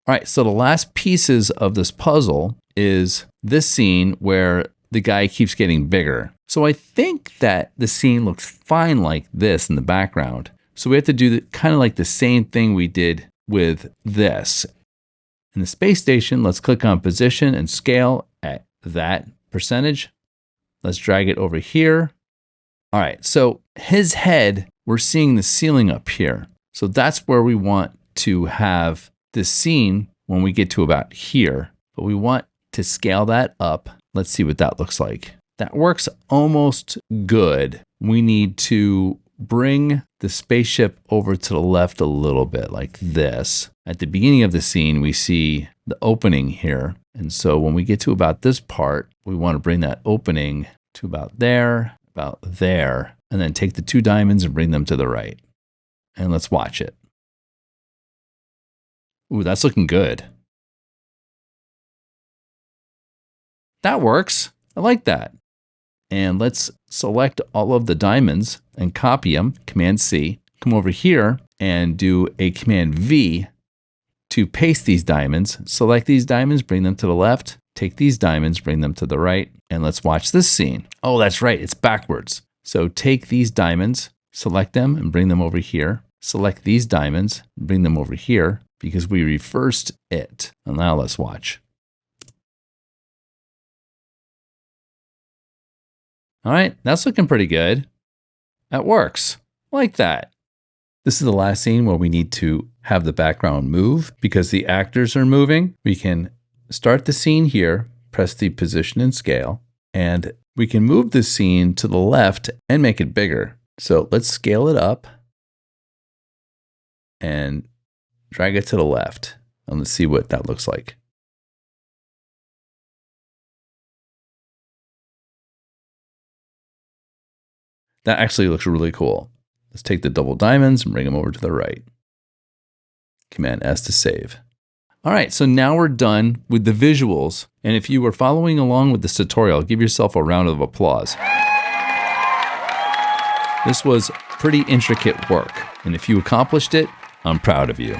All right, so the last pieces of this puzzle is this scene where the guy keeps getting bigger. So I think that the scene looks fine like this in the background. So we have to do kind of like the same thing we did with this. In the space station, let's click on position and scale at that percentage. Let's drag it over here. All right, so his head, we're seeing the ceiling up here. So that's where we want to have this scene when we get to about here. But we want to scale that up. Let's see what that looks like. That works almost good. We need to bring the spaceship over to the left a little bit like this. At the beginning of the scene, we see the opening here. And so when we get to about this part, we want to bring that opening to about there, and then take the 2 diamonds and bring them to the right. And let's watch it. Ooh, that's looking good. That works. I like that. And let's select all of the diamonds and copy them, Command C. Come over here and do a Command V to paste these diamonds. Select these diamonds, bring them to the left. Take these diamonds, bring them to the right. And let's watch this scene. Oh, that's right, it's backwards. So take these diamonds, select them and bring them over here. Select these diamonds, bring them over here because we reversed it. And now let's watch. All right, that's looking pretty good. That works. I like that. This is the last scene where we need to have the background move because the actors are moving. We can start the scene here, press the position and scale, and we can move the scene to the left and make it bigger. So let's scale it up and drag it to the left. And let's see what that looks like. That actually looks really cool. Let's take the double diamonds and bring them over to the right. Command S to save. All right, so now we're done with the visuals. And if you were following along with this tutorial, give yourself a round of applause. This was pretty intricate work. And if you accomplished it, I'm proud of you.